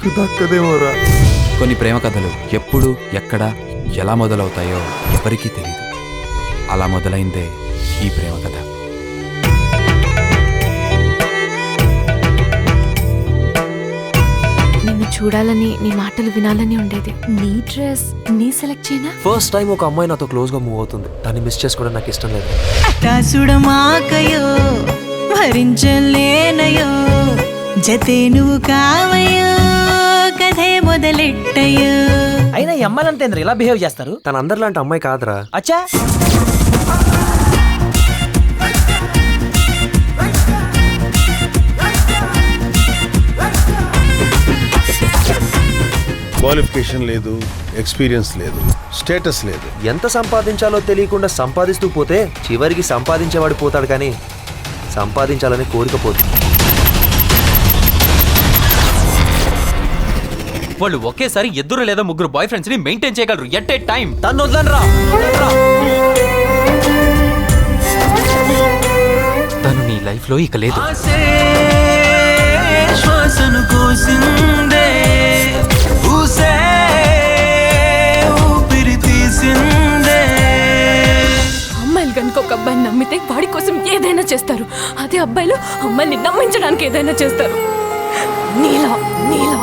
నీకు దక్కదేమోరా. కొన్ని ప్రేమ కథలు ఎప్పుడు ఎక్కడ ఎలా మొదలవుతాయో ఎవరికీ తెలియదు. అలా మొదలైందే ఈ ప్రేమ కథ. నిన్ను చూడాలని, నీ మాటలు వినాలని ఉండేది. నీ డ్రెస్ నీ సెలెక్ట్ చేయనా? ఫస్ట్ టైం ఒక అమ్మాయి నాతో క్లోజ్ గా మూవ్ అవుతుంది. దాన్ని మిస్ చేసుకోవడం నాకు ఇష్టం లేదు. అటాసుడమాకయో భరించలేనయో జతే నువ్వు కావయో కథే మొదలెట్టయో. అయినా ఈ అమ్మాయిలంతా ఎందుకు ఇలా బిహేవ్ చేస్తారు? తన అందరిలాంటి అమ్మాయి కాదురా. అచ్చా క్వాలిఫికేషన్ లేదు, ఎక్స్పీరియన్స్ లేదు, స్టేటస్ లేదు. ఎంత సంపాదించాలో తెలియకుండా సంపాదిస్తూ పోతే చివరికి సంపాదించేవాడు పోతాడు, కానీ సంపాదించాలని కోరిక పోతుంది. వాళ్ళు ఒకేసారి ఇద్దరు లేదా ముగ్గురు బాయ్ ఫ్రెండ్స్ ని మెయింటైన్ చేయగలరు ఎట్ ఏ టైం. తను వదలరా. తను నీ లైఫ్ లో ఇక లేదు. శ్వాసను కోసిందే ఊసే ఊపిరి తీసిందే. అమ్మాయిలు కనుక ఒక అబ్బాయిని నమ్మితే వాడి కోసం ఏదైనా చేస్తారు. అదే అబ్బాయిలు అమ్మాయిని నమ్మించడానికి ఏదైనా చేస్తారు. నీలా నీలా